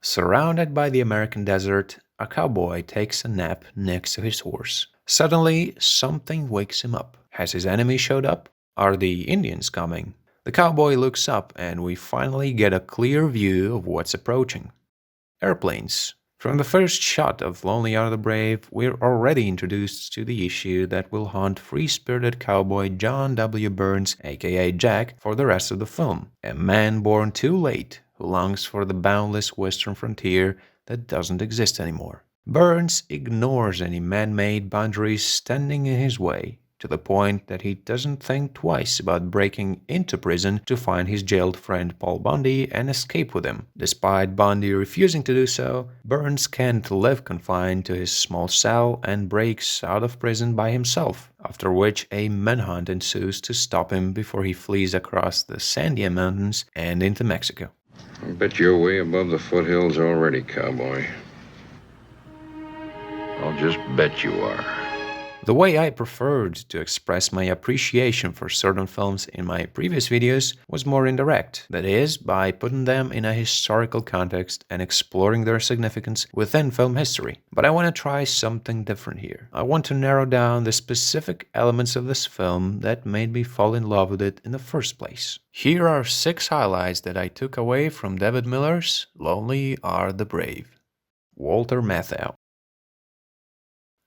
Surrounded by the American desert, a cowboy takes a nap next to his horse. Suddenly, something wakes him up. Has his enemy showed up? Are the Indians coming? The cowboy looks up and we finally get a clear view of what's approaching. Airplanes. From the first shot of Lonely Are the Brave, we're already introduced to the issue that will haunt free-spirited cowboy John W. Burns, aka Jack, for the rest of the film. A man born too late who longs for the boundless western frontier that doesn't exist anymore. Burns ignores any man-made boundaries standing in his way, to the point that he doesn't think twice about breaking into prison to find his jailed friend Paul Bundy and escape with him. Despite Bundy refusing to do so, Burns can't live confined to his small cell and breaks out of prison by himself, after which a manhunt ensues to stop him before he flees across the Sandia Mountains and into Mexico. I bet you're way above the foothills already, cowboy. I'll just bet you are. The way I preferred to express my appreciation for certain films in my previous videos was more indirect, that is, by putting them in a historical context and exploring their significance within film history. But I want to try something different here. I want to narrow down the specific elements of this film that made me fall in love with it in the first place. Here are 6 highlights that I took away from David Miller's Lonely Are the Brave. Walter Matthau.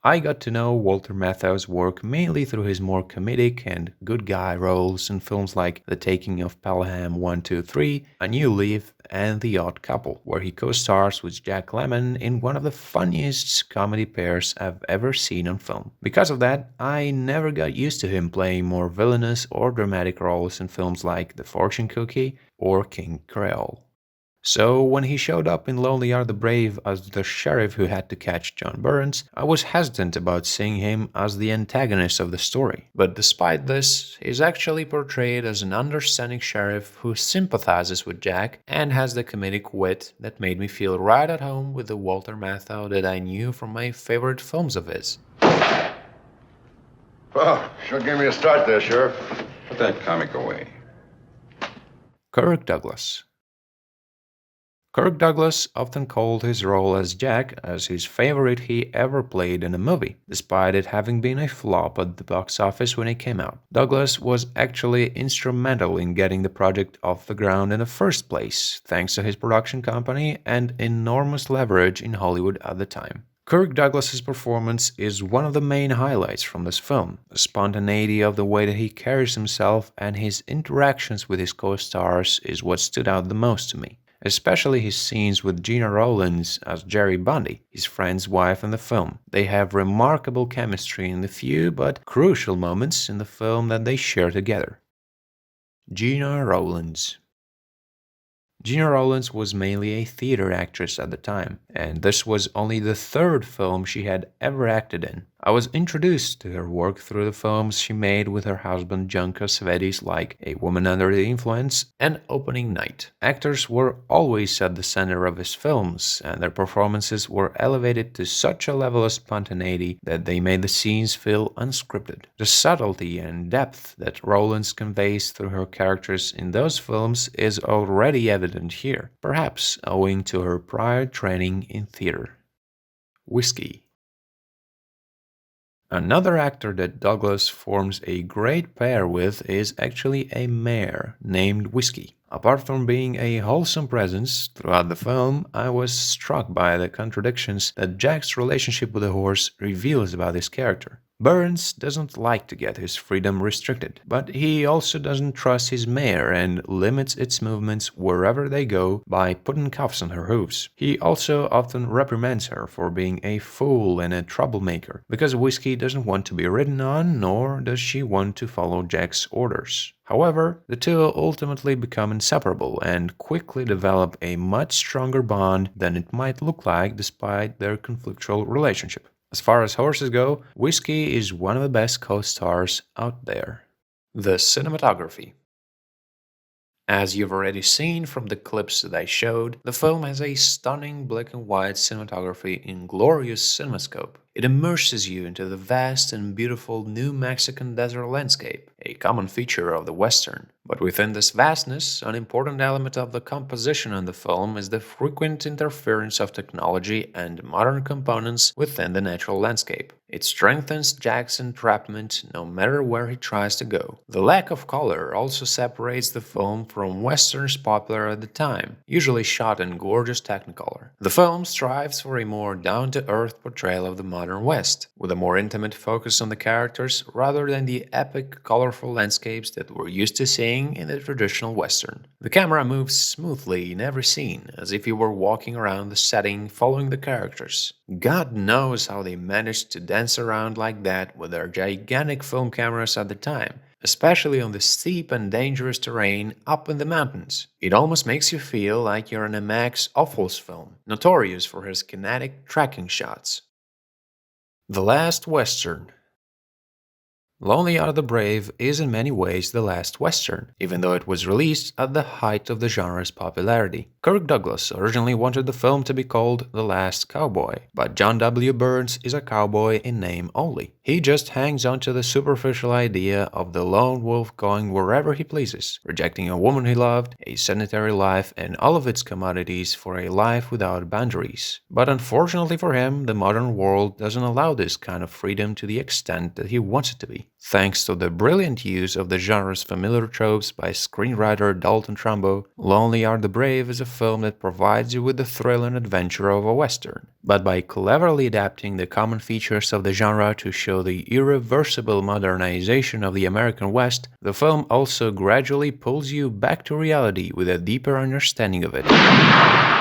I got to know Walter Matthau's work mainly through his more comedic and good guy roles in films like The Taking of Pelham 1, 2, 3, A New Leaf, and The Odd Couple, where he co-stars with Jack Lemmon in one of the funniest comedy pairs I've ever seen on film. Because of that, I never got used to him playing more villainous or dramatic roles in films like The Fortune Cookie or KinoKirill. So when he showed up in Lonely Are the Brave as the sheriff who had to catch John Burns, I was hesitant about seeing him as the antagonist of the story. But despite this, he's actually portrayed as an understanding sheriff who sympathizes with Jack and has the comedic wit that made me feel right at home with the Walter Matthau that I knew from my favorite films of his. Well, sure gave me a start there, Sheriff. Put that comic away. Kirk Douglas. Kirk Douglas often called his role as Jack as his favorite he ever played in a movie, despite it having been a flop at the box office when it came out. Douglas was actually instrumental in getting the project off the ground in the first place, thanks to his production company and enormous leverage in Hollywood at the time. Kirk Douglas's performance is one of the main highlights from this film. The spontaneity of the way that he carries himself and his interactions with his co-stars is what stood out the most to me. Especially his scenes with Gina Rollins as Jerry Bundy, his friend's wife in the film. They have remarkable chemistry in the few but crucial moments in the film that they share together. Gina Rollins. Gina Rollins was mainly a theater actress at the time, and this was only the 3rd film she had ever acted in. I was introduced to her work through the films she made with her husband John Cassavetes like A Woman Under the Influence and Opening Night. Actors were always at the center of his films, and their performances were elevated to such a level of spontaneity that they made the scenes feel unscripted. The subtlety and depth that Rollins conveys through her characters in those films is already evident here, perhaps owing to her prior training in theater. Whiskey. Another actor that Douglas forms a great pair with is actually a mare named Whiskey. Apart from being a wholesome presence throughout the film, I was struck by the contradictions that Jack's relationship with the horse reveals about his character. Burns doesn't like to get his freedom restricted, but he also doesn't trust his mare and limits its movements wherever they go by putting cuffs on her hooves. He also often reprimands her for being a fool and a troublemaker, because Whiskey doesn't want to be ridden on, nor does she want to follow Jack's orders. However, the two ultimately become inseparable and quickly develop a much stronger bond than it might look like despite their conflictual relationship. As far as horses go, Whiskey is one of the best co-stars out there. The cinematography. As you've already seen from the clips that I showed, the film has a stunning black and white cinematography in glorious cinemascope. It immerses you into the vast and beautiful New Mexican desert landscape, a common feature of the Western. But within this vastness, an important element of the composition in the film is the frequent interference of technology and modern components within the natural landscape. It strengthens Jack's entrapment no matter where he tries to go. The lack of color also separates the film from westerns popular at the time, usually shot in gorgeous Technicolor. The film strives for a more down-to-earth portrayal of the modern West, with a more intimate focus on the characters rather than the epic, colorful landscapes that we're used to seeing in the traditional Western. The camera moves smoothly in every scene, as if you were walking around the setting following the characters. God knows how they managed to dance around like that with their gigantic film cameras at the time, especially on the steep and dangerous terrain up in the mountains. It almost makes you feel like you're in a Max Ophuls film, notorious for his kinetic tracking shots. The Last Western. Lonely Are the Brave is in many ways the last Western, even though it was released at the height of the genre's popularity. Kirk Douglas originally wanted the film to be called The Last Cowboy, but John W. Burns is a cowboy in name only. He just hangs on to the superficial idea of the lone wolf going wherever he pleases, rejecting a woman he loved, a sedentary life, and all of its commodities for a life without boundaries. But unfortunately for him, the modern world doesn't allow this kind of freedom to the extent that he wants it to be. Thanks to the brilliant use of the genre's familiar tropes by screenwriter Dalton Trumbo, Lonely Are the Brave is a film that provides you with the thrill and adventure of a Western. But by cleverly adapting the common features of the genre to show the irreversible modernization of the American West, the film also gradually pulls you back to reality with a deeper understanding of it.